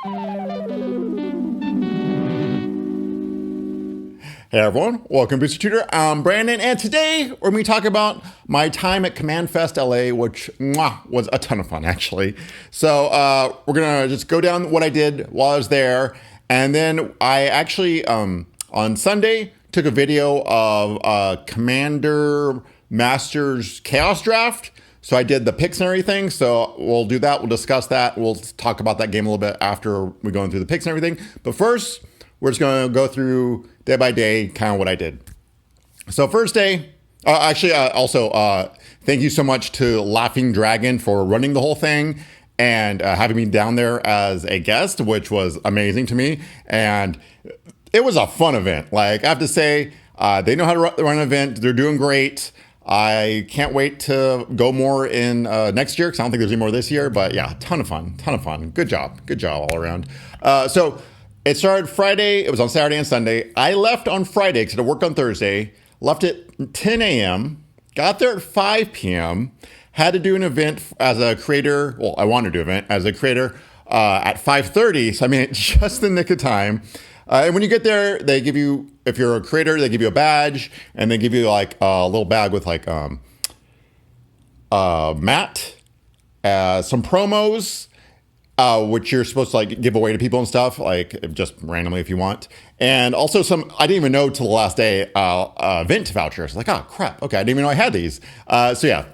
Hey everyone, welcome to Tutor. I'm Brandon, and today we're going to talk about my time at CommandFest LA, which was a ton of fun actually. So we're going to just go down what I did while I was there, and then I actually on Sunday took a video of Commander Masters Chaos Draft. So I did the picks and everything. So we'll do that. We'll discuss that. We'll talk about that game a little bit after we're going through the picks and everything. But first, we're just going to go through day by day kind of what I did. So first day, also thank you so much to Laughing Dragon for running the whole thing and having me down there as a guest, which was amazing to me. And it was a fun event. Like I have to say, they know how to run an event. They're doing great. I can't wait to go more in next year because I don't think there's any more this year. But yeah, ton of fun. Good job all around. So it started Friday. It was on Saturday and Sunday. I left on Friday because I worked on Thursday. Left at 10 a.m. Got there at 5 p.m. Had to do an event as a creator. Well, I wanted to do an event as a creator at 5:30. So I mean, just the nick of time. And when you get there, they give you, if you're a creator, they give you a badge, and they give you like a little bag with like mat, some promos, which you're supposed to like give away to people and stuff, like just randomly if you want. And also some, I didn't even know till the last day, event vouchers. Like, oh crap, okay, I didn't even know I had these. So yeah,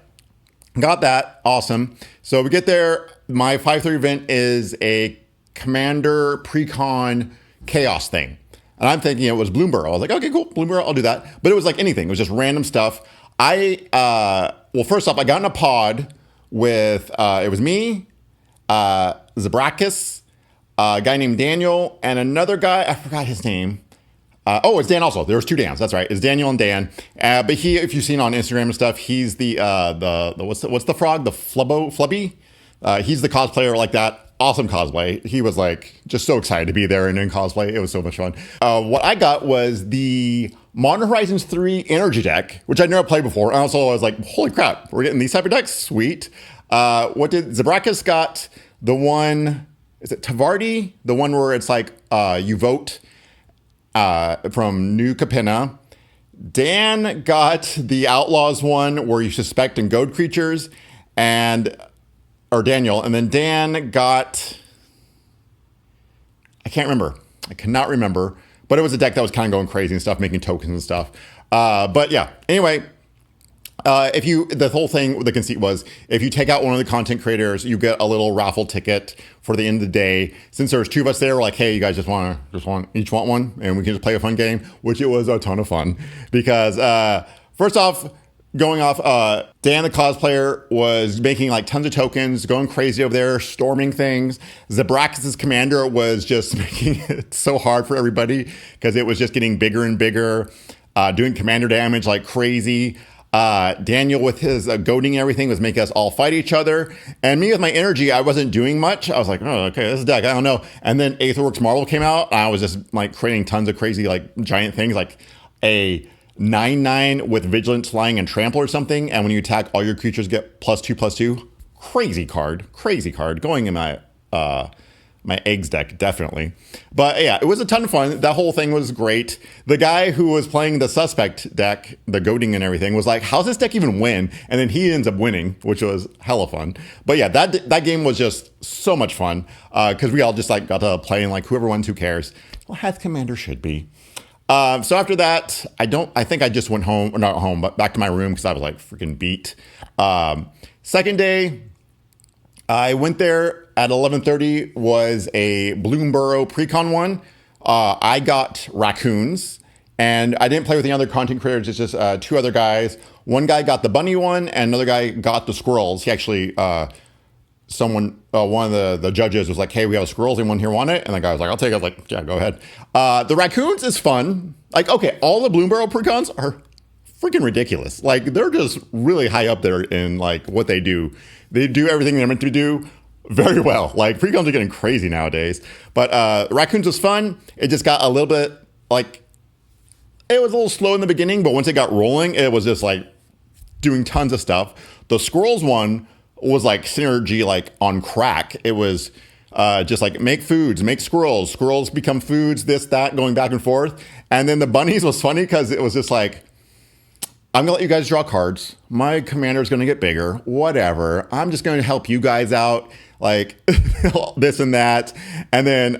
got that, awesome. So we get there, my 5:30 event is a Commander Precon Chaos thing. And I'm thinking it was Bloomberg. I was like, okay, cool, Bloomberg, I'll do that. But it was like anything. It was just random stuff. Well, first off, I got in a pod with, it was me, Zabrakis, a guy named Daniel, and another guy, I forgot his name. It's Dan also. There was two Dans. That's right. It's Daniel and Dan. But he, if you've seen on Instagram and stuff, he's the what's the frog? The Flubby? He's the cosplayer like that. Awesome cosplay. He was like just so excited to be there and in cosplay. It was so much fun. What I got was the Modern Horizons 3 energy deck, which I'd never played before. And also I was like, holy crap, we're getting these type of decks. Sweet. What did Zabrakis got? The one, is it Tavardi? The one where it's like you vote from New Capenna. Dan got the Outlaws one where you suspect and goad creatures, or Daniel, and then Dan got, I cannot remember, but it was a deck that was kind of going crazy and stuff, making tokens and stuff. But yeah, anyway, the whole thing, the conceit was, if you take out one of the content creators, you get a little raffle ticket for the end of the day. Since there was two of us there, we're like, hey, you guys each want one, and we can just play a fun game, which it was a ton of fun because first off, going off, Dan the cosplayer was making like tons of tokens, going crazy over there, storming things. Zabrakis' commander was just making it so hard for everybody because it was just getting bigger and bigger, doing commander damage like crazy. Daniel with his goading and everything was making us all fight each other. And me with my energy, I wasn't doing much. I was like, oh, okay, this is deck, I don't know. And then Aetherworks Marvel came out, and I was just like creating tons of crazy like giant things, like a 9/9 with Vigilance, Flying, and Trample or something, and when you attack, all your creatures get +2/+2. Crazy card going in my my eggs deck, definitely. But yeah, it was a ton of fun. That whole thing was great. The guy who was playing the Suspect deck, the goading and everything, was like, how's this deck even win? And then he ends up winning, which was hella fun. But yeah, that game was just so much fun because we all just like got to play, and like whoever wins, who cares? Well, as Commander should be. So after that, I think I just went home, or not home, but back to my room because I was like freaking beat. Second day, I went there at 11:30, was a Bloomburrow Precon one. I got raccoons, and I didn't play with any other content creators. It's just two other guys. One guy got the bunny one, and another guy got the squirrels. He actually, one of the judges was like, hey, we have squirrels, anyone here want it? And the guy was like, I'll take it. I was like, yeah, go ahead. The raccoons is fun. Like, okay, all the Bloomburrow precons are freaking ridiculous. Like, they're just really high up there in like what they do. They do everything they're meant to do very well. Like, precons are getting crazy nowadays. But raccoons was fun. It just got a little bit like, it was a little slow in the beginning, but once it got rolling, it was just like doing tons of stuff. The squirrels one was like synergy, like on crack. It was just like make foods, make squirrels. Squirrels become foods, this, that, going back and forth. And then the bunnies was funny because it was just like, I'm going to let you guys draw cards. My commander is going to get bigger, whatever. I'm just going to help you guys out, like this and that. And then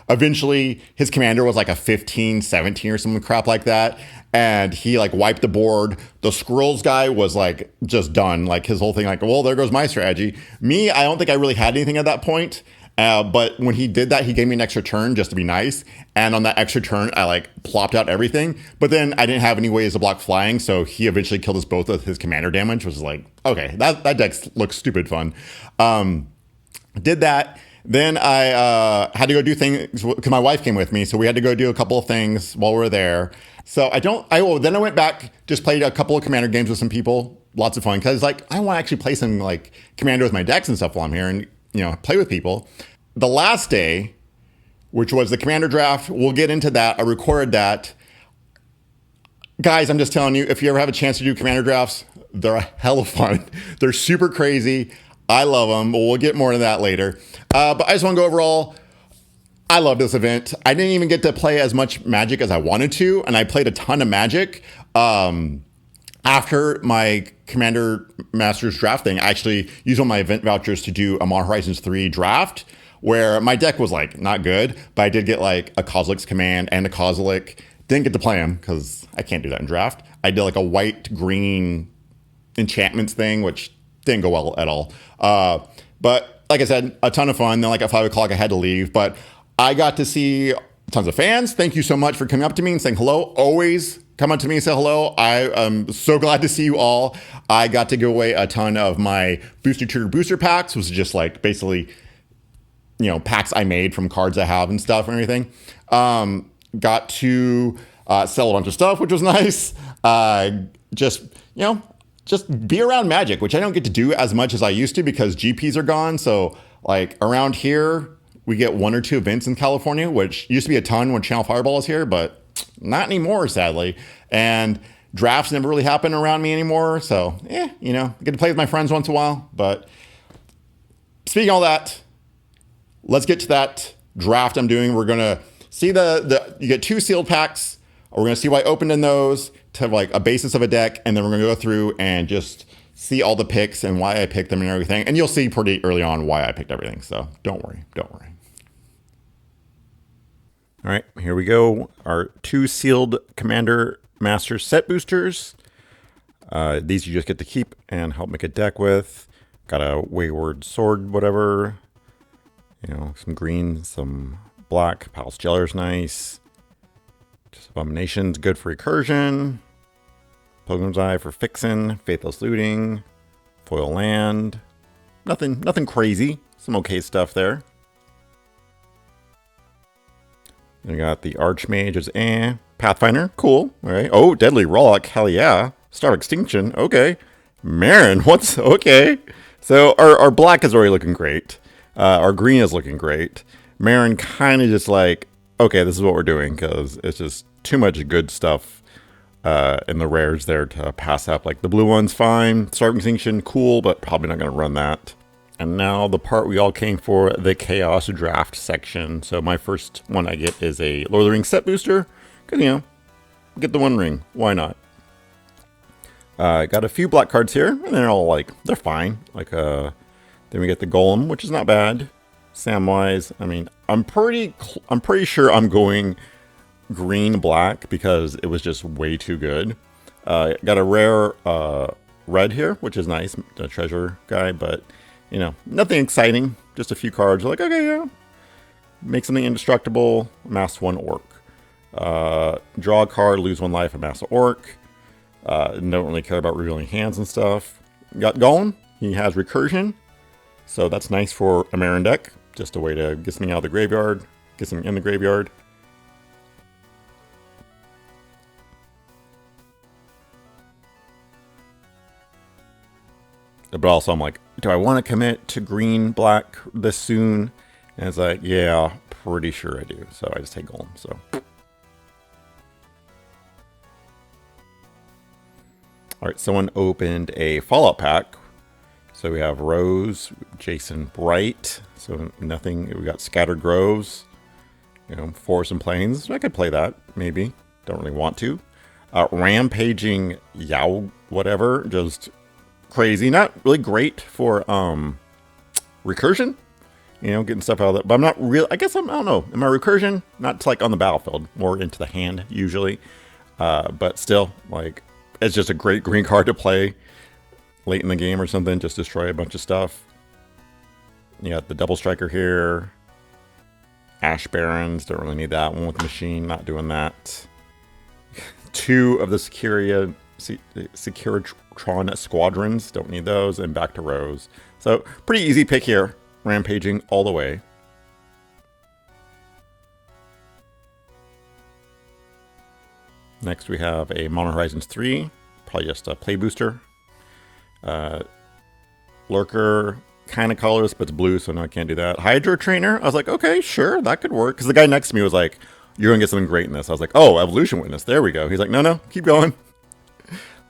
eventually his commander was like a 15, 17 or some crap like that. And he like wiped the board. The squirrels guy was like just done. Like his whole thing, like, well, there goes my strategy. Me, I don't think I really had anything at that point. But when he did that, he gave me an extra turn just to be nice. And on that extra turn, I like plopped out everything. But then I didn't have any ways to block flying. So he eventually killed us both with his commander damage, which was like, okay, that deck looks stupid fun. Did that. Then I had to go do things because my wife came with me. So we had to go do a couple of things while we were there. So then I went back, just played a couple of commander games with some people. Lots of fun. Because like, I want to actually play some like commander with my decks and stuff while I'm here. And play with people. The last day, which was the commander draft, we'll get into that. I recorded that. Guys, I'm just telling you, if you ever have a chance to do commander drafts, they're a hell of fun. They're super crazy. I love them, but we'll get more into that later. But I just want to go overall. I love this event. I didn't even get to play as much Magic as I wanted to, and I played a ton of Magic. After my Commander Masters draft thing, I actually used one of my event vouchers to do a Modern Horizons 3 draft where my deck was like not good, but I did get like a Kozilek's Command and a Kozilek. Didn't get to play them because I can't do that in draft. I did like a white-green enchantments thing, which didn't go well at all. But like I said, a ton of fun. Then like at 5 o'clock, I had to leave. But I got to see tons of fans. Thank you so much for coming up to me and saying hello. Always come up to me and say hello. I am so glad to see you all. I got to give away a ton of my Booster Tutor booster packs, which is just like basically, packs I made from cards I have and stuff and everything. Got to sell a bunch of stuff, which was nice. Just be around Magic, which I don't get to do as much as I used to because GPs are gone. So like around here, we get 1 or 2 events in California, which used to be a ton when Channel Fireball was here, but not anymore, sadly. And drafts never really happen around me anymore. So, I get to play with my friends once in a while. But speaking of all that, let's get to that draft I'm doing. We're going to see you get 2 sealed packs. We're going to see what I opened in those to like a basis of a deck. And then we're going to go through and just see all the picks and why I picked them and everything. And you'll see pretty early on why I picked everything. So don't worry. All right, here we go. Our 2 sealed Commander Master set boosters. These you just get to keep and help make a deck with. Got a Wayward Sword, whatever. Some green, some black. Palace Jeller's nice. Just Abomination's good for recursion. Pilgrim's Eye for fixin'. Faithless Looting. Foil Land. Nothing crazy. Some okay stuff there. We got the Archmage as Pathfinder, cool. All right. Oh, Deadly Rollock, hell yeah. Star of Extinction, okay. Marin, what's okay? So our black is already looking great. Our green is looking great. Marin kind of just like, okay, this is what we're doing because it's just too much good stuff in the rares there to pass up. Like the blue one's fine. Star of Extinction, cool, but probably not going to run that. And now the part we all came for, the Chaos Draft section. So my first one I get is a Lord of the Rings set booster. Because, get the 1 ring. Why not? Got a few black cards here. And they're all they're fine. Then we get the Golem, which is not bad. Samwise, I'm pretty sure I'm going green-black because it was just way too good. Got a rare red here, which is nice. The treasure guy, but... nothing exciting. Just a few cards. Like, okay, yeah. Make something indestructible. Amass 1 orc. Draw a card, lose 1 life, amass an orc. Don't really care about revealing hands and stuff. Got Golem. He has recursion. So that's nice for a Marin deck. Just a way to get something out of the graveyard. Get something in the graveyard. But also I'm like, do I want to commit to green, black this soon? And it's like, yeah, pretty sure I do. So I just take Golem. So. All right, someone opened a Fallout pack. So we have Rose, Jason Bright. So nothing. We got Scattered Groves. You know, Forest and Plains. I could play that, maybe. Don't really want to. Rampaging Yao, whatever. Just crazy. Not really great for recursion. You know, getting stuff out of that. But I'm not real. I guess I don't know. Am I recursion? Not to, like on the battlefield. More into the hand, usually. But still, like, it's just a great green card to play late in the game or something. Just destroy a bunch of stuff. You got the Double Striker here. Ash Barons, don't really need that one with the machine, not doing that. 2 of the Securitron Squadrons, don't need those, and back to Rose. So, pretty easy pick here, rampaging all the way. Next we have a Modern Horizons 3, probably just a play booster. Lurker, kind of colorless, but it's blue, so no, I can't do that. Hydro Trainer, I was like, okay, sure, that could work. Because the guy next to me was like, you're going to get something great in this. I was like, oh, Evolution Witness, there we go. He's like, no, keep going.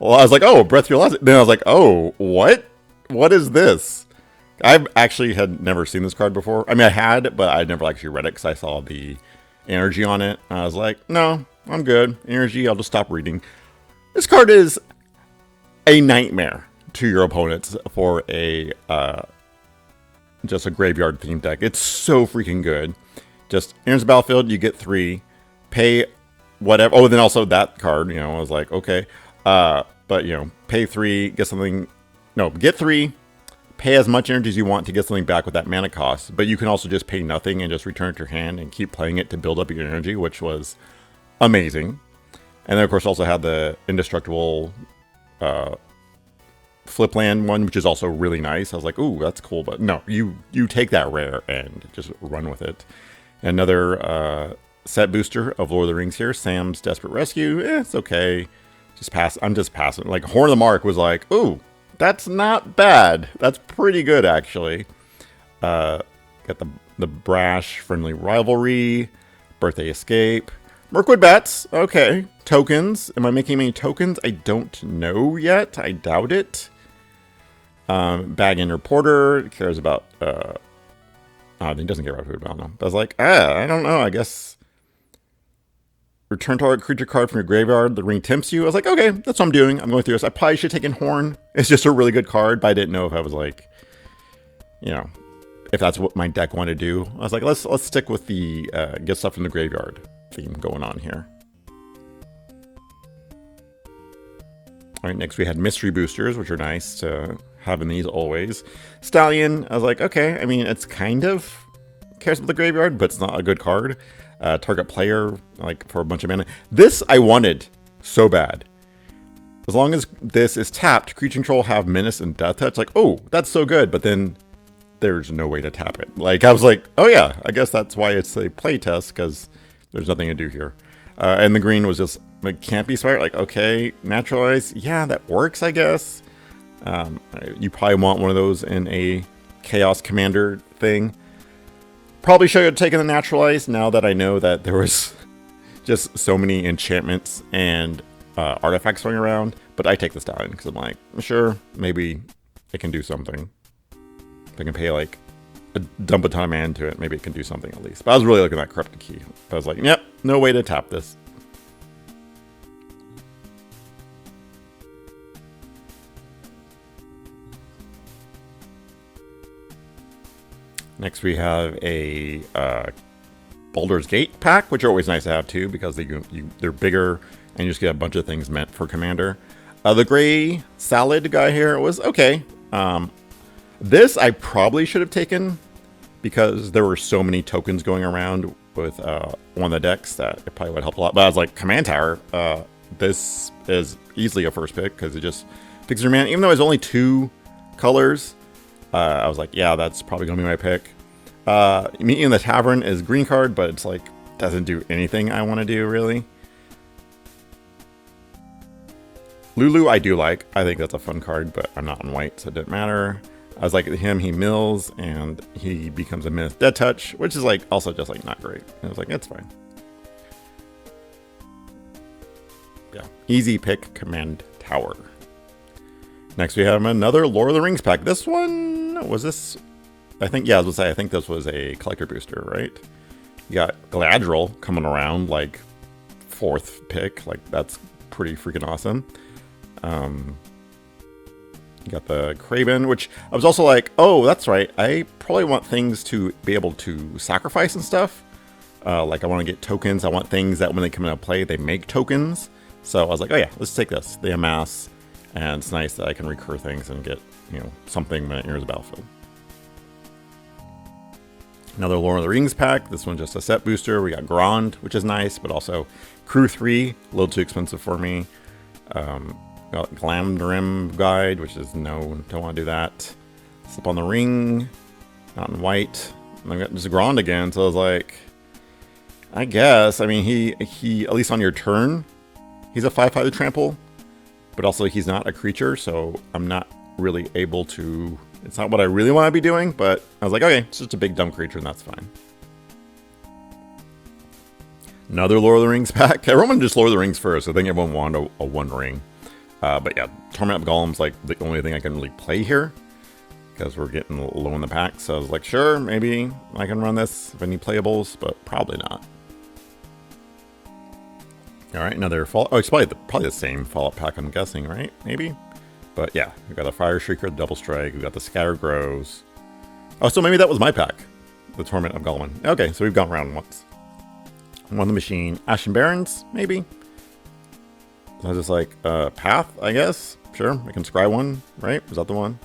Well, I was like, oh, Breath Your Last. Then I was like, oh, what? What is this? I've actually had never seen this card before. I mean, I had, but I never actually read it because I saw the energy on it. And I was like, no, I'm good. Energy, I'll just stop reading. This card is a nightmare to your opponents for a just a graveyard themed deck. It's so freaking good. Just enters the battlefield, you get 3, pay whatever. Oh, then also that card, you know, I was like, okay. But you know, pay 3, get something. No, get 3, pay as much energy as you want to get something back with that mana cost. But you can also just pay nothing and just return it to your hand and keep playing it to build up your energy, which was amazing. And then of course also had the indestructible flip land one, which is also really nice. I was like, ooh, that's cool, but no, you take that rare and just run with it. Another set booster of Lord of the Rings here, Sam's Desperate Rescue. It's okay. Just pass. I'm just passing. Like Horn of the Mark was like, ooh, that's not bad. That's pretty good actually. Got the Brash Friendly Rivalry, Birthday Escape, Mirkwood Bats. Okay, tokens. Am I making any tokens? I don't know yet. I doubt it. Bag-in Reporter cares about he doesn't care about food, but I don't know. But I was like, I don't know, I guess return target creature card from your graveyard, the ring tempts you. I was like, okay, that's what I'm doing. I'm going through this. I probably should have taken Horn. It's just a really good card, but I didn't know if I was like, you know, if that's what my deck wanted to do. I was like, let's stick with the get stuff from the graveyard theme going on here. All right, next we had Mystery Boosters, which are nice to having these always. Stallion, I was like, okay, I mean, it's kind of cares about the graveyard, but it's not a good card. Target player, like, for a bunch of mana. This I wanted so bad. As long as this is tapped, creature control have Menace and Death Touch. Like, oh, that's so good, but then there's no way to tap it. Like, I was like, oh yeah, I guess that's why it's a play test, because there's nothing to do here. And the green was just, like, can't be smart. Like, okay, Naturalize, yeah, that works, I guess. You probably want one of those in a Chaos Commander thing. Probably should have taken the Naturalize now that I know that there was just so many enchantments and artifacts going around. But I take the Stallion because I'm like, sure, maybe it can do something. If I can pay like dump a ton of mana into it, maybe it can do something at least. But I was really looking at that Corrupted Key. I was like, yep, no way to tap this. Next we have a Baldur's Gate pack, which are always nice to have too, because they're bigger and you just get a bunch of things meant for Commander. The Gray Salad guy here was okay. This I probably should have taken because there were so many tokens going around with one of the decks that it probably would help a lot. But I was like, Command Tower, this is easily a first pick because it just fixes your mana. Even though it's only 2 colors, I was like, yeah, that's probably going to be my pick. Meet You in the Tavern is green card, but it's like, doesn't do anything I want to do, really. Lulu, I do like. I think that's a fun card, but I'm not on white, so it didn't matter. I was like, him, he mills, and he becomes a Myth Dead Touch, which is like, also just like, not great. And I was like, that's fine. Yeah, easy pick, Command Tower. Next we have another Lord of the Rings pack. This one, was this? I think, yeah, I was gonna say, I think this was a collector booster, right? You got Galadriel coming around, like, 4th pick. Like, that's pretty freaking awesome. You got the Kraven, which I was also like, oh, that's right. I probably want things to be able to sacrifice and stuff. Like, I want to get tokens. I want things that when they come into play, they make tokens. So I was like, oh yeah, let's take this. They amass, and it's nice that I can recur things and get, you know, something when it enters the battlefield. Another Lord of the Rings pack. This one just a set booster. We got Grond, which is nice, but also Crew 3, a little too expensive for me. Got Glamdrim Guide, which is no, don't want to do that. Slip on the Ring, not in white. And I got just Grond again, so I was like, I guess. I mean, he at least on your turn, he's a 5/5 trample, but also he's not a creature, so I'm not really able to. It's not what I really want to be doing, but I was like, okay, it's just a big dumb creature, and that's fine. Another Lord of the Rings pack. Everyone just Lord of the Rings first. I think everyone wanted a 1 ring. But yeah, Torment of Golem's like the only thing I can really play here, because we're getting low in the pack. So I was like, sure, maybe I can run this if I need playables, but probably not. All right, another Fallout. Oh, it's probably the same Fallout pack, I'm guessing, right? Maybe. But yeah, we got the Fire Shrieker, the Double Strike. We got the Scatter Grows. Oh, so maybe that was my pack, the Torment of Golem. Okay, so we've gone around once. Won the Machine, Ashen Barrens, maybe. So I was just like, Path, I guess. Sure, I can scry one, right? Was that the one?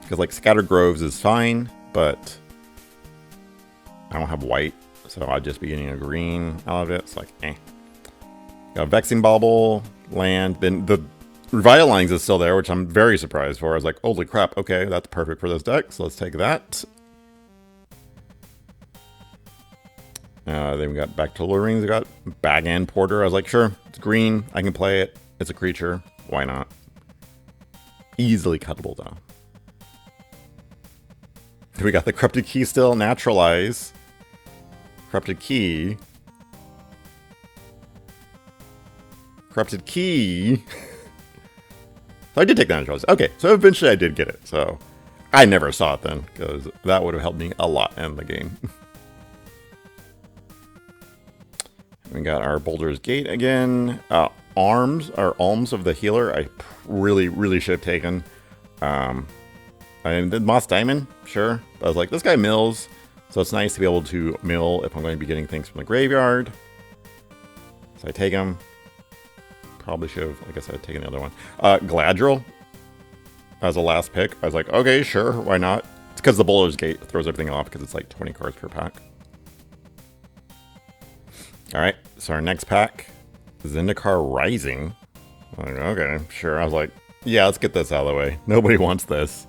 Because like Scattered Groves is fine, but I don't have white, so I'd just be getting a green out of it. It's like, eh. Got a Vexing Bauble, land. Then the Revitalings is still there, which I'm very surprised for. I was like, holy crap, okay, that's perfect for this deck, so let's take that. Then we got back to Lord of the Rings. We got Bag and Porter. I was like, sure, it's green. I can play it. It's a creature. Why not? Easily cuttable, though. Then we got the Corrupted Key still. Naturalize. Corrupted Key. Corrupted Key. So I did take the Naturalize. Okay, so eventually I did get it. So I never saw it then, because that would have helped me a lot in the game. We got our Boulder's Gate again. Alms of the Healer, I really should have taken. I did Moss Diamond, sure. But I was like, this guy mills, so it's nice to be able to mill if I'm going to be getting things from the graveyard. So I take him. Probably should have, like I said, taken the other one. Galadriel as a last pick. I was like, okay, sure, why not? It's because the Boulder's Gate throws everything off because it's like 20 cards per pack. Alright, so our next pack, Zendikar Rising. I'm like, okay, sure. I was like, yeah, let's get this out of the way. Nobody wants this.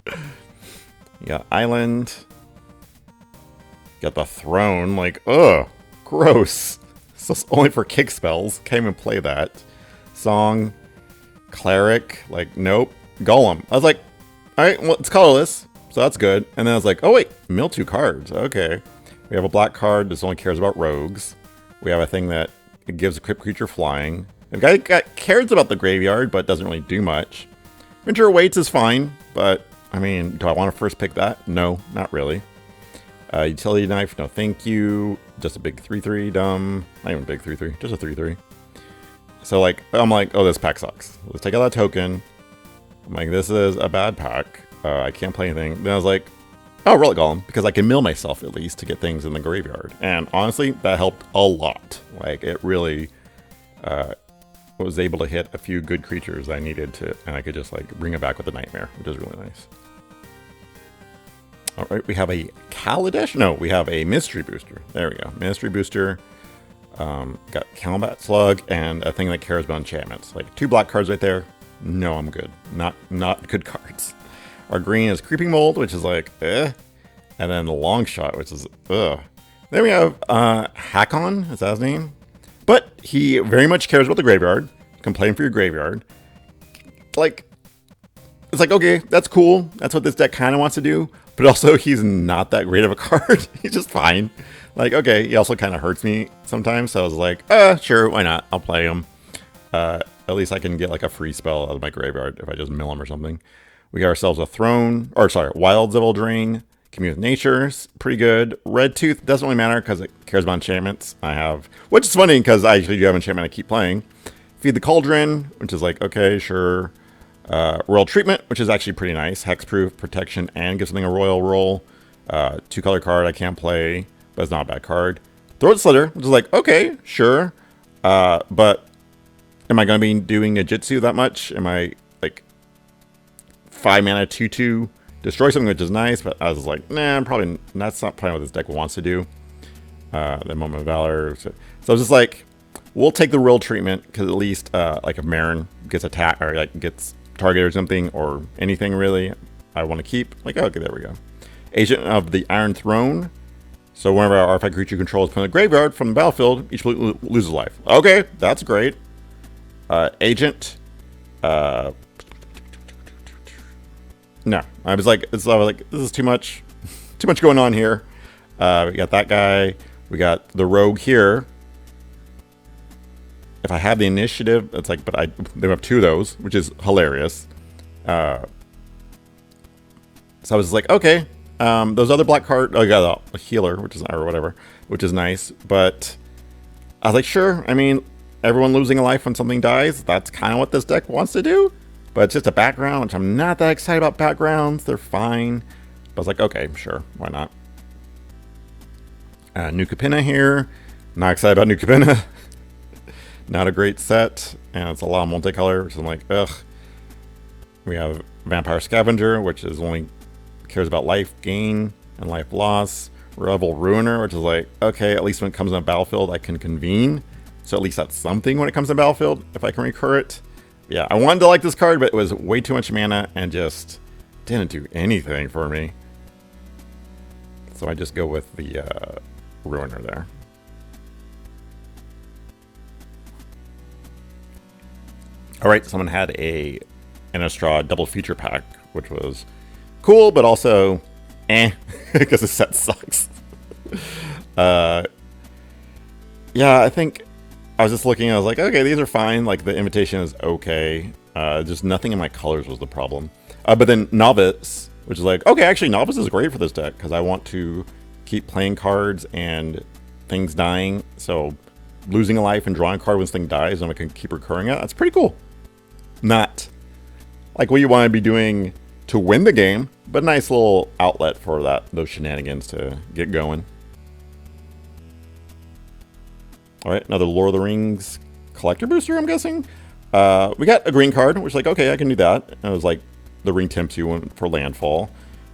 You got Island. You got the Throne. Like, ugh, gross. So it's only for kick spells. Can't even play that. Song. Cleric. Like, nope. Golem. I was like, alright, well, it's colorless. So that's good. And then I was like, oh wait, mill 2 cards. Okay. We have a black card that only cares about rogues. We have a thing that gives a crypt creature flying. The guy cares about the graveyard, but doesn't really do much. Venture Waits is fine, but, I mean, do I want to first pick that? No, not really. Utility Knife, no thank you. Just a big 3/3, dumb. Not even a big 3/3, just a 3/3. So, like, I'm like, oh, this pack sucks. Let's take out that token. I'm like, this is a bad pack. I can't play anything. Then I was like, oh, Relic Golem, because I can mill myself at least to get things in the graveyard. And honestly, that helped a lot. Like, it really was able to hit a few good creatures I needed to, and I could just like bring it back with a Nightmare, which is really nice. All right, we have a Kaladesh? No, we have a Mystery Booster. There we go. Mystery Booster. Got Combat Slug and a thing that cares about enchantments. Like 2 black cards right there. No, I'm good. Not good cards. Our green is Creeping Mold, which is like, eh. And then the Long Shot, which is, ugh. Then we have Hakon, is that his name? But he very much cares about the graveyard. Can play him for your graveyard. Like, it's like, okay, that's cool. That's what this deck kind of wants to do. But also, he's not that great of a card. He's just fine. Like, okay, he also kind of hurts me sometimes. So I was like, sure, why not? I'll play him. At least I can get like a free spell out of my graveyard if I just mill him or something. We got ourselves a Throne, or sorry, Wild Zibble Drain. Commune with Nature, pretty good. Red Tooth doesn't really matter because it cares about enchantments. I have, which is funny because I actually do have enchantment I keep playing. Feed the Cauldron, which is like, okay, sure. Royal Treatment, which is actually pretty nice. Hexproof, protection, and gives something a royal roll. 2-color card I can't play, but it's not a bad card. Throat Slitter, which is like, okay, sure. But am I going to be doing Ninjutsu that much? Am I like 5 mana 2/2 destroy something, which is nice, but I was like, nah, probably that's not probably what this deck wants to do. The Moment of Valor. So I was just like, we'll take the Royal Treatment because at least like if Marin gets attacked or like gets targeted or something or anything really, I want to keep. Like, okay, there we go. Agent of the Iron Throne. So whenever our artifact creature controls from the graveyard from the battlefield, each loses life. Okay, that's great. Agent. No, I was like, this is too much going on here. We got that guy. We got the rogue here. If I have the initiative, it's like, but they have 2 of those, which is hilarious. So I was like, okay, those other black card, I got a healer, which is or whatever, which is nice. But I was like, sure. I mean, everyone losing a life when something dies, that's kind of what this deck wants to do. But it's just a background, which I'm not that excited about backgrounds. They're fine. But I was like, okay, sure, why not? New Capenna here. Not excited about New Capenna. Not a great set. And it's a lot of multicolor, which I'm like, ugh. We have Vampire Scavenger, which is only cares about life gain and life loss. Revel Ruiner, which is like, okay, at least when it comes on the battlefield, I can convene. So at least that's something when it comes to battlefield, if I can recur it. Yeah, I wanted to like this card, but it was way too much mana and just didn't do anything for me. So I just go with the Ruiner there. Alright, someone had a Innistrad double feature pack, which was cool, but also because the set sucks. Yeah, I think I was just looking, I was like, okay, these are fine. Like, the invitation is okay. Just nothing in my colors was the problem. But then Novice, which is like, okay, actually, Novice is great for this deck because I want to keep playing cards and things dying. So losing a life and drawing a card when this thing dies and I can keep recurring it, that's pretty cool. Not like what you want to be doing to win the game, but a nice little outlet for those shenanigans to get going. All right, another Lord of the Rings collector booster, I'm guessing. We got a green card, which is like, okay, I can do that. And it was like, the ring tempts you for landfall.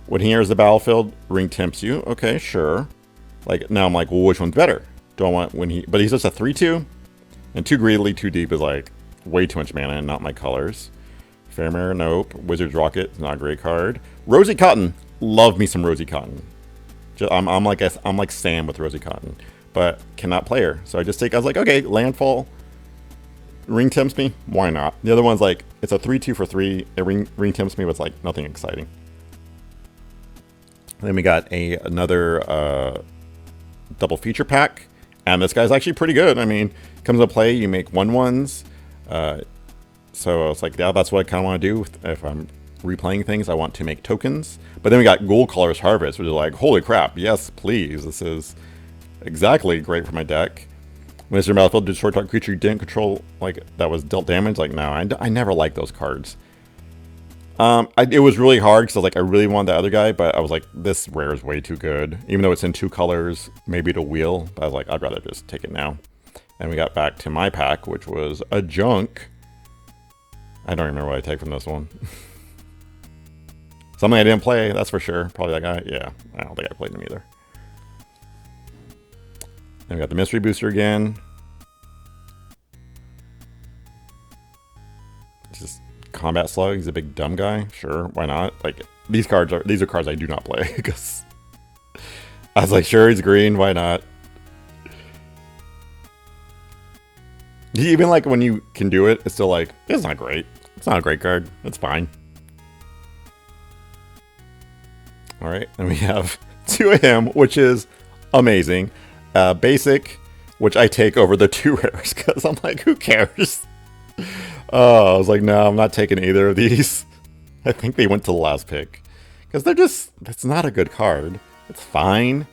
When he enters the battlefield, ring tempts you. Okay, sure. Like, now I'm like, well, which one's better? Do I want when he... But he's just a 3/2. And too greedily, too deep is like way too much mana and not my colors. Fairmare, nope. Wizard's Rocket, not a great card. Rosy Cotton. Love me some Rosy Cotton. I'm like Sam with Rosy Cotton. But cannot play her. So I was like, okay, landfall. Ring tempts me. Why not? The other one's like, it's a 3/2 for 3. It ring tempts me, but it's like nothing exciting. Then we got another double feature pack. And this guy's actually pretty good. I mean, comes into play, you make 1/1s. So it's like, yeah, that's what I kind of want to do. If I'm replaying things, I want to make tokens. But then we got Gold Color's Harvest, which is like, holy crap, yes, please. This is exactly great for my deck. When it's your battlefield, destroy target creature you didn't control, like, that was dealt damage. Like, no, I never liked those cards. It was really hard because I was like, I really wanted the other guy, but I was like, this rare is way too good. Even though it's in 2 colors, maybe it'll wheel. But I was like, I'd rather just take it now. And we got back to my pack, which was a junk. I don't remember what I take from this one. Something I didn't play, that's for sure. Probably that guy. Yeah, I don't think I played him either. Then we got the Mystery Booster again. Just Combat Slug. He's a big dumb guy. Sure, why not? Like, these are cards I do not play because I was like, sure, he's green. Why not? Even like when you can do it, it's still like, it's not great. It's not a great card. It's fine. All right, and we have 2 of him, which is amazing. Basic, which I take over the 2 rares because I'm like, who cares? Oh, I was like, no, I'm not taking either of these. I think they went to the last pick because that's not a good card. It's fine,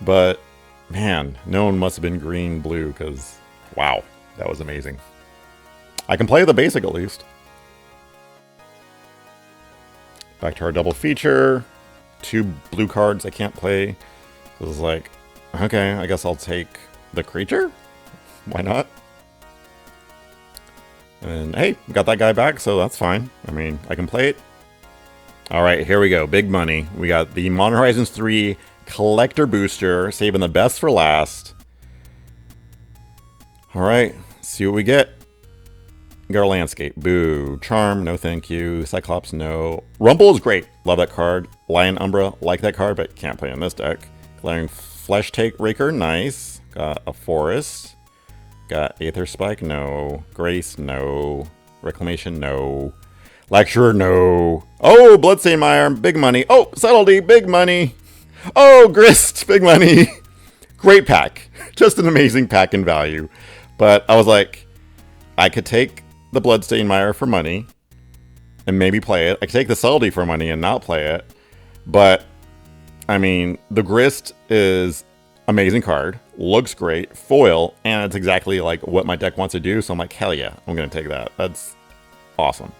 but man, no one must have been green, blue because wow, that was amazing. I can play the basic at least. Back to our double feature. 2 blue cards I can't play. So it's like, okay, I guess I'll take the creature. Why not? And hey, got that guy back, so that's fine. I mean, I can play it. All right, here we go. Big money. We got the Modern Horizons 3 Collector Booster, saving the best for last. All right, see what we get. Gar Landscape, boo. Charm, no thank you. Cyclops, no. Rumble is great, love that card. Lion Umbra, like that card, but can't play in this deck. Glaring Flesh Take Raker, nice. Got a Forest. Got Aether Spike, no. Grace, no. Reclamation, no. Lecturer, no. Oh, Bloodstained Mire, big money. Oh, Subtlety, big money. Oh, Grist, big money. Great pack. Just an amazing pack in value. But I was like, I could take the Bloodstained Mire for money and maybe play it. I could take the Subtlety for money and not play it. But, I mean, the Grist is amazing card. Looks great. Foil. And it's exactly like what my deck wants to do. So I'm like, hell yeah, I'm going to take that. That's awesome.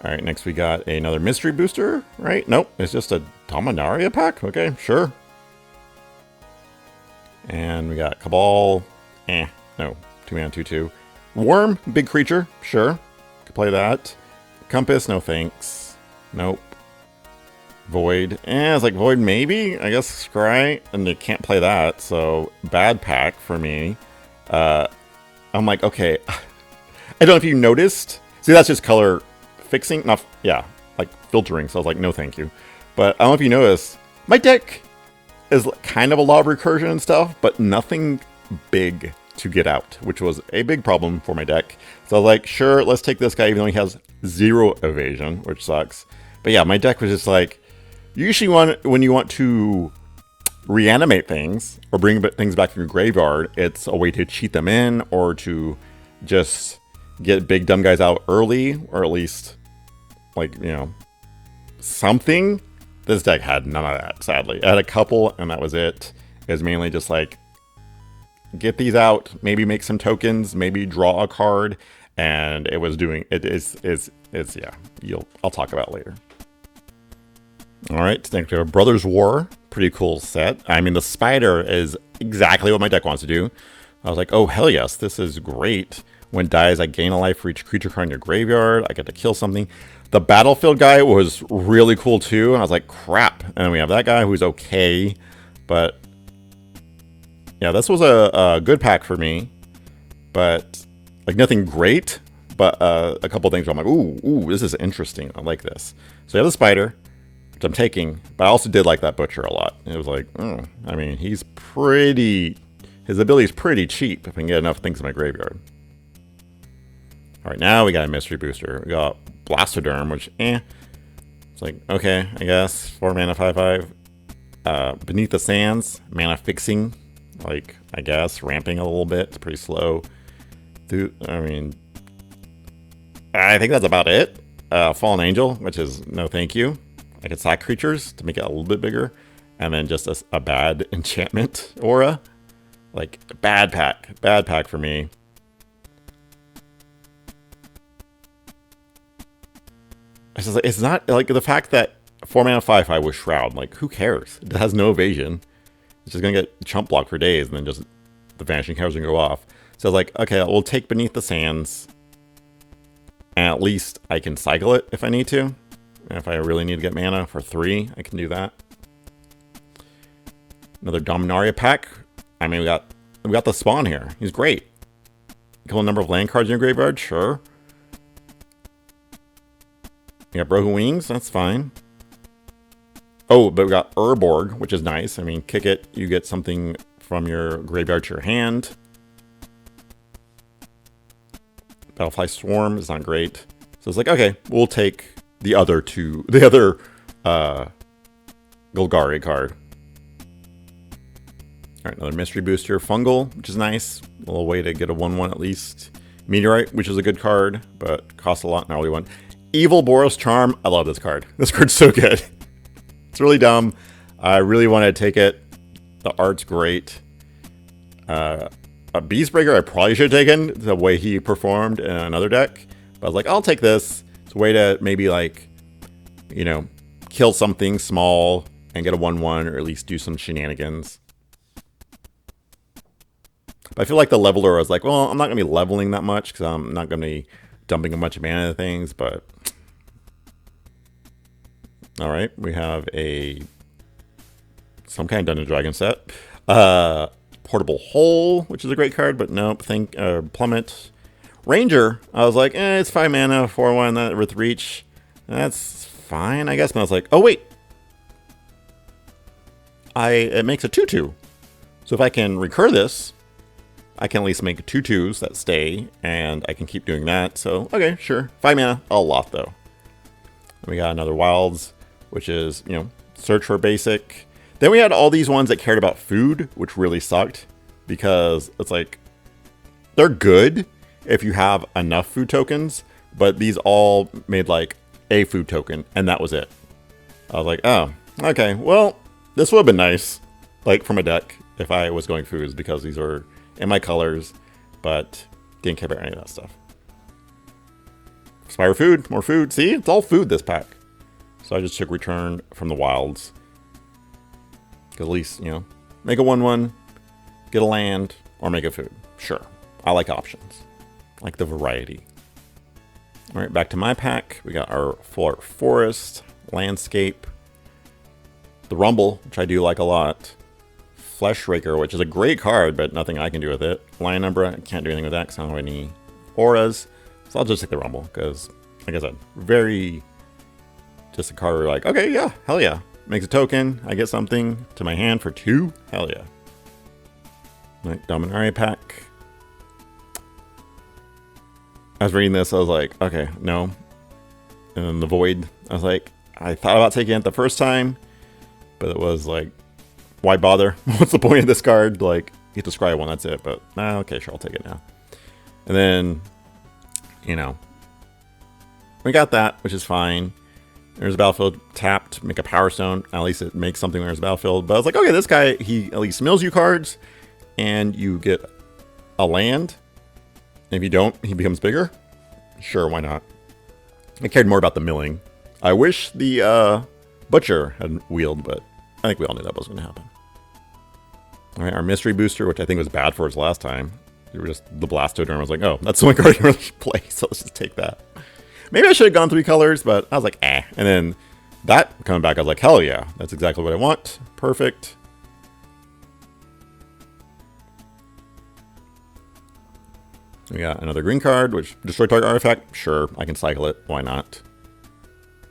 All right, next we got another mystery booster, right? Nope, it's just a Dominaria pack. Okay, sure. And we got Cabal. No. 2-mana, 2/2. Worm, big creature. Sure. Could play that. Compass, no thanks. Nope. Void. It's like Void maybe? I guess Scry. And they can't play that, so bad pack for me. I'm like, okay. I don't know if you noticed. See, that's just color fixing. Not, yeah, like filtering. So I was like, no thank you. But I don't know if you noticed. My deck is kind of a lot of recursion and stuff, but nothing big to get out, which was a big problem for my deck. So I was like, sure, let's take this guy, even though he has 0 evasion, which sucks. But yeah, my deck was just like, usually when you want to reanimate things or bring things back from your graveyard, it's a way to cheat them in or to just get big dumb guys out early, or at least, like, you know, something. This deck had none of that, sadly. I had a couple, and that was it. It was mainly just like, get these out, maybe make some tokens, maybe draw a card, and it was doing it is yeah. I'll talk about it later. All right, next we have Brothers War, pretty cool set. I mean, the spider is exactly what my deck wants to do. I was like, oh hell yes, this is great. When dies, I gain a life for each creature card in your graveyard. I get to kill something. The battlefield guy was really cool too, and I was like, crap. And then we have that guy who's okay, but yeah, this was a good pack for me, but like nothing great, but a couple things where I'm like, ooh, this is interesting. I like this. So you have the spider, which I'm taking, but I also did like that butcher a lot. It was like, I mean, his ability is pretty cheap if I can get enough things in my graveyard. All right, now we got a mystery booster. We got Blastoderm, which, it's like, okay, I guess. 4 mana, 5/5. Beneath the Sands, mana fixing. Like, I guess, ramping a little bit. It's pretty slow. I mean, I think that's about it. Fallen Angel, which is no thank you. I could sack creatures to make it a little bit bigger. And then just a bad enchantment aura. Like, bad pack. Bad pack for me. It's not, like, the fact that 4 mana, 5/5 was Shroud. Like, who cares? It has no evasion. It's just going to get chump blocked for days, and then just the Vanishing Cards going to go off. So I was like, okay, we'll take Beneath the Sands, and at least I can cycle it if I need to. And if I really need to get mana for 3, I can do that. Another Dominaria pack. I mean, we got the Spawn here. He's great. Kill a number of land cards in your graveyard, sure. You got Broken Wings, that's fine. Oh, but we got Urborg, which is nice. I mean, kick it, you get something from your graveyard to your hand. Battlefly Swarm is not great. So it's like, okay, we'll take the other Golgari card. All right, another mystery booster. Fungal, which is nice. A little way to get a 1/1 at least. Meteorite, which is a good card, but costs a lot, not really one. Evil Boros Charm. I love this card. This card's so good. It's really dumb. I really wanted to take it. The art's great. A Beastbreaker I probably should have taken, the way he performed in another deck. But I was like, I'll take this. It's a way to maybe, like, you know, kill something small and get a 1/1, or at least do some shenanigans. But I feel like the leveler, I was like, well, I'm not going to be leveling that much because I'm not going to be dumping a bunch of mana into things, but... All right, we have some kind of Dungeon Dragon set. Portable Hole, which is a great card, but nope. Plummet. Ranger, I was like, it's 5 mana, 4/1, that with reach. That's fine, I guess. But I was like, oh wait, it makes a 2/2. So if I can recur this, I can at least make 2/2s that stay, and I can keep doing that. So okay, sure, 5 mana, a lot though. And we got another Wilds, which is, you know, search for basic. Then we had all these ones that cared about food, which really sucked, because it's like, they're good if you have enough food tokens, but these all made like a food token, and that was it. I was like, oh, okay, well, this would have been nice, like from a deck, if I was going foods, because these are in my colors, but didn't care about any of that stuff. Spire food, more food. See, it's all food this pack. So I just took return from the Wilds. At least, you know, make a 1/1, get a land, or make a food. Sure, I like options. I like the variety. All right, back to my pack. We got our Forest, Landscape, the Rumble, which I do like a lot. Fleshraker, which is a great card, but nothing I can do with it. Lion Umbra, I can't do anything with that because I don't have any auras. So I'll just take the Rumble because, like I said, very just a card where you're like, okay, yeah, hell yeah. Makes a token, I get something to my hand for 2, hell yeah. All right, Dominaria pack. I was reading this, I was like, okay, no. And then the Void, I was like, I thought about taking it the first time, but it was like, why bother? What's the point of this card? Like, you have to scry one, that's it. But, okay, sure, I'll take it now. And then, you know, we got that, which is fine. There's a battlefield tapped, make a Power Stone. At least it makes something when there's a battlefield. But I was like, okay, this guy, he at least mills you cards, and you get a land. And if you don't, he becomes bigger. Sure, why not? I cared more about the milling. I wish the Butcher had wheeled, but I think we all knew that was going to happen. All right, our Mystery Booster, which I think was bad for us last time. We were just the Blastoderm. I was like, oh, that's the only card you really play, so let's just take that. Maybe I should have gone 3 colors, but I was like, eh. And then that coming back, I was like, hell yeah, that's exactly what I want. Perfect. We got another green card, which destroy target artifact. Sure, I can cycle it. Why not?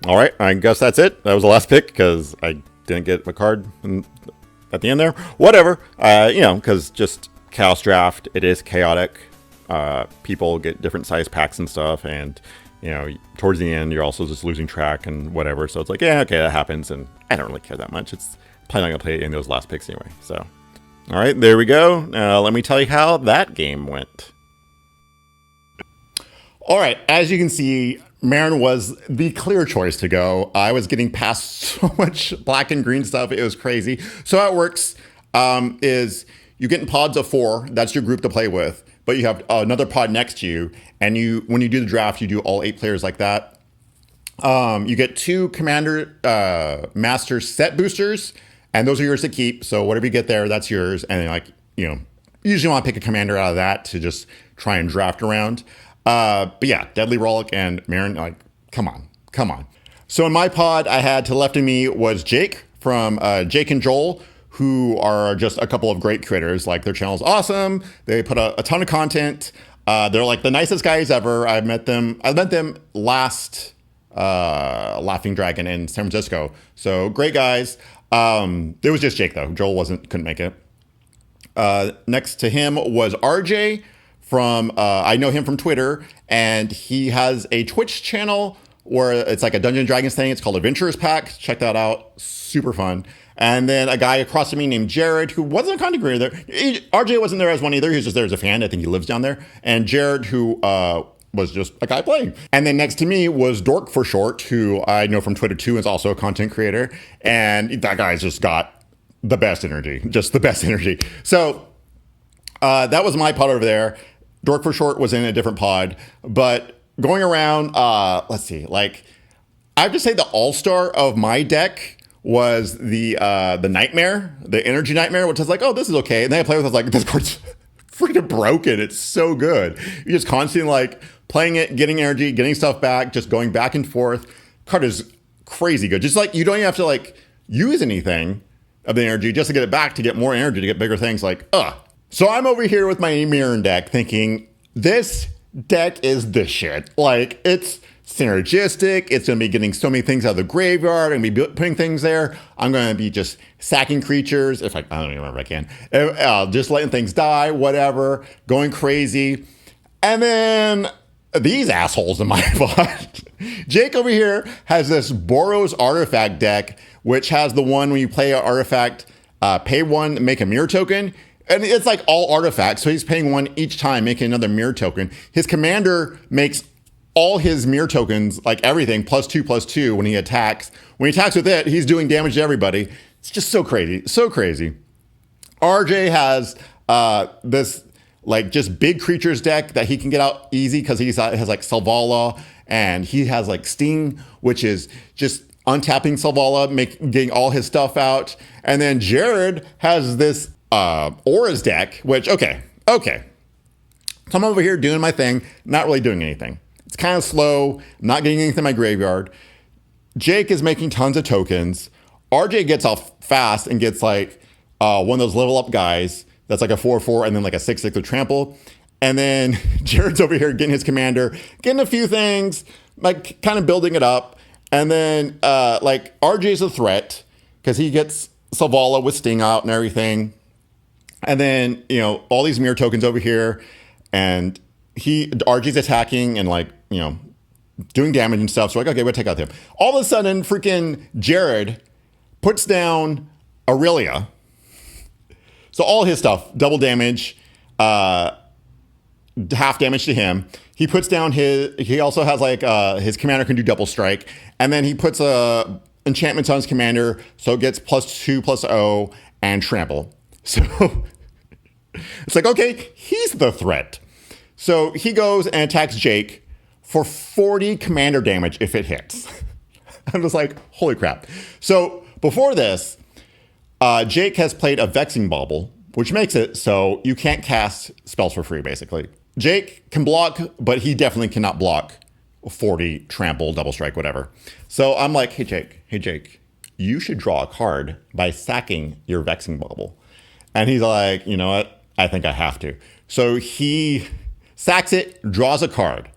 All right, I guess that's it. That was the last pick because I didn't get a card at the end there. Whatever. You know, because just Chaos Draft, it is chaotic. People get different size packs and stuff, and you know, towards the end, you're also just losing track and whatever. So it's like, yeah, okay, that happens, and I don't really care that much. It's probably not gonna play in those last picks anyway. So, all right, there we go. Let me tell you how that game went. All right, as you can see, Marin was the clear choice to go. I was getting past so much black and green stuff. It was crazy. So how it works is you get in pods of 4. That's your group to play with. But you have another pod next to you. And when you do the draft, you do all 8 players like that. You get 2 Commander Master set boosters. And those are yours to keep. So whatever you get there, that's yours. And then, like, you know, you usually want to pick a commander out of that to just try and draft around. But yeah, Deadly Rollick and Marin, like, come on. So in my pod, I had to the left of me was Jake from Jake and Joel, who are just a couple of great creators. Like, their channel's awesome. They put a ton of content. They're like the nicest guys ever. I met them last Laughing Dragon in San Francisco. So great guys. It was just Jake though. Joel couldn't make it. Next to him was RJ from, I know him from Twitter, and he has a Twitch channel where it's like a Dungeons and Dragons thing. It's called Adventurers Pack. Check that out. Super fun. And then a guy across from me named Jared, who wasn't a content creator there. RJ wasn't there as one either. He was just there as a fan. I think he lives down there. And Jared, who was just a guy playing. And then next to me was Dork for short, who I know from Twitter too, and is also a content creator. And that guy's just got the best energy, just the best energy. So that was my pod over there. Dork for short was in a different pod, but going around, let's see, like I have to say the all-star of my deck was the Nightmare, the Energy Nightmare, which is like, oh, this is okay. And then I play with it, I was like, this card's freaking broken. It's so good. You're just constantly like playing it, getting energy, getting stuff back, just going back and forth. Card is crazy good. Just like you don't even have to like use anything of the energy just to get it back, to get more energy, to get bigger things. Like, So I'm over here with my Mirror deck thinking, this deck is the shit. Like, it's synergistic. It's going to be getting so many things out of the graveyard and be putting things there. I'm going to be just sacking creatures. I don't even remember if I can. Just letting things die, whatever, going crazy. And then these assholes in my bot. Jake over here has this Boros artifact deck, which has the one when you play an artifact, pay one, make a mirror token. And it's like all artifacts. So he's paying one each time, making another mirror token. His commander makes all his mirror tokens, like everything, +2/+2 when he attacks. When he attacks with it, he's doing damage to everybody. It's just so crazy. So crazy. RJ has this like just big creatures deck that he can get out easy because he has like Selvala, and he has like Sting, which is just untapping Selvala, getting all his stuff out. And then Jared has this Auras deck, which, okay. So I'm over here doing my thing, not really doing anything. It's kind of slow, not getting anything in my graveyard. Jake is making tons of tokens. RJ gets off fast and gets like one of those level up guys that's like a 4/4 and then like a 6/6 with trample. And then Jared's over here getting his commander, getting a few things, like kind of building it up. And then like RJ's a threat because he gets Selvala with Sting out and everything. And then, you know, all these mirror tokens over here, and RG's attacking and like, you know, doing damage and stuff. So like, okay, we'll take out him. All of a sudden, freaking Jared puts down Aurelia. So all his stuff, double damage, half damage to him. He puts down he also has like, his commander can do double strike. And then he puts enchantments on his commander. So it gets +2/+0 and trample. So it's like, okay, he's the threat. So he goes and attacks Jake for 40 commander damage if it hits. I'm just like, holy crap. So before this, Jake has played a Vexing Bauble, which makes it so you can't cast spells for free, basically. Jake can block, but he definitely cannot block 40 trample, double strike, whatever. So I'm like, hey, Jake, you should draw a card by sacking your Vexing Bauble. And he's like, you know what? I think I have to. So he sacks it, draws a card.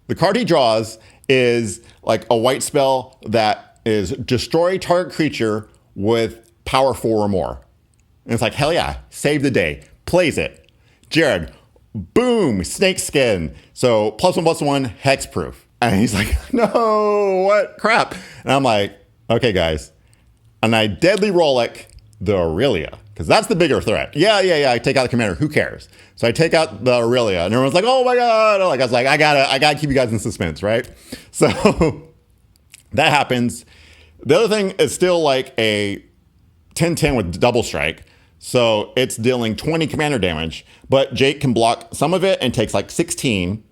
The card he draws is like a white spell that is destroy target creature with power 4 or more. And it's like, hell yeah, save the day. Plays it. Jared, boom, snake skin. So +1/+1, hexproof. And he's like, no, what crap? And I'm like, okay, guys. And I deadly Rollick the Aurelia, because that's the bigger threat. Yeah, I take out the commander. Who cares? So I take out the Aurelia, and everyone's like, oh my God. Like, I was like, I gotta keep you guys in suspense, right? So that happens. The other thing is still like a 10/10 with double strike. So it's dealing 20 commander damage, but Jake can block some of it and takes like 16.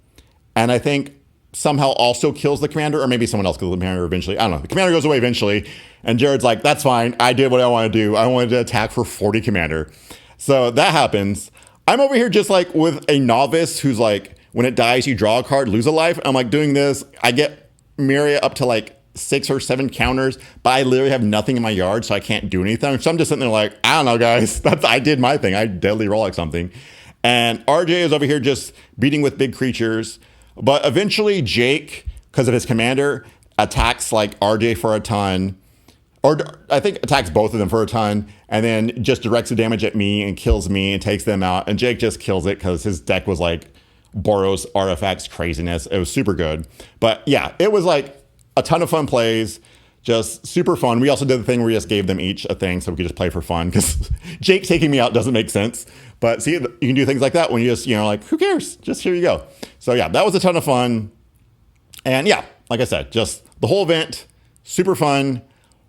And I think somehow also kills the commander, or maybe someone else kills the commander eventually. I don't know. The commander goes away eventually, and Jared's like, that's fine. I did what I want to do. I wanted to attack for 40 commander. So that happens. I'm over here just like with a novice who's like, when it dies, you draw a card, lose a life. I'm like doing this. I get Myria up to like 6 or 7 counters, but I literally have nothing in my yard, so I can't do anything. So I'm just sitting there like, I don't know, guys. I did my thing. I deadly roll like something. And RJ is over here just beating with big creatures. But eventually Jake, because of his commander, attacks like RJ for a ton, or I think attacks both of them for a ton, and then just directs the damage at me and kills me and takes them out. And Jake just kills it because his deck was like Boros artifacts craziness. It was super good. But yeah, it was like a ton of fun plays, just super fun. We also did the thing where we just gave them each a thing so we could just play for fun, because Jake taking me out doesn't make sense. But see, you can do things like that when you just, like, who cares? Just here you go. So yeah, that was a ton of fun. And yeah, like I said, just the whole event, super fun.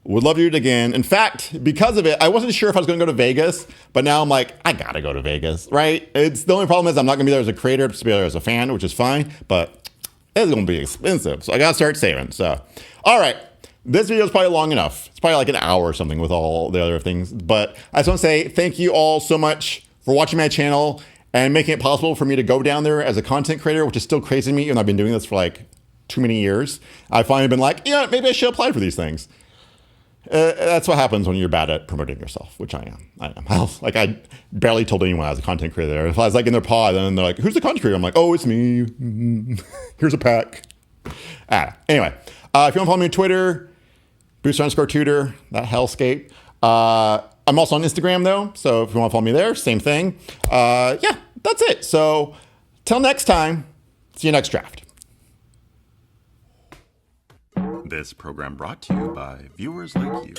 Would love to do it again. In fact, because of it, I wasn't sure if I was going to go to Vegas, but now I'm like, I got to go to Vegas, right? It's the only problem is I'm not going to be there as a creator, just be there as a fan, which is fine, but it's going to be expensive. So I got to start saving. So, all right. This video is probably long enough. It's probably like an hour or something with all the other things, but I just want to say thank you all so much for watching my channel and making it possible for me to go down there as a content creator, which is still crazy to me. And I've been doing this for like too many years. I've finally been like, maybe I should apply for these things. That's what happens when you're bad at promoting yourself, which I am. I barely told anyone I was a content creator. If I was like in their pod and they're like, who's the content creator? I'm like, oh, it's me. Here's a pack. Anyway, if you want to follow me on Twitter, Booster_Tutor, that hellscape. I'm also on Instagram though. So if you want to follow me there, same thing. Yeah, that's it. So till next time, see you next draft. This program brought to you by viewers like you.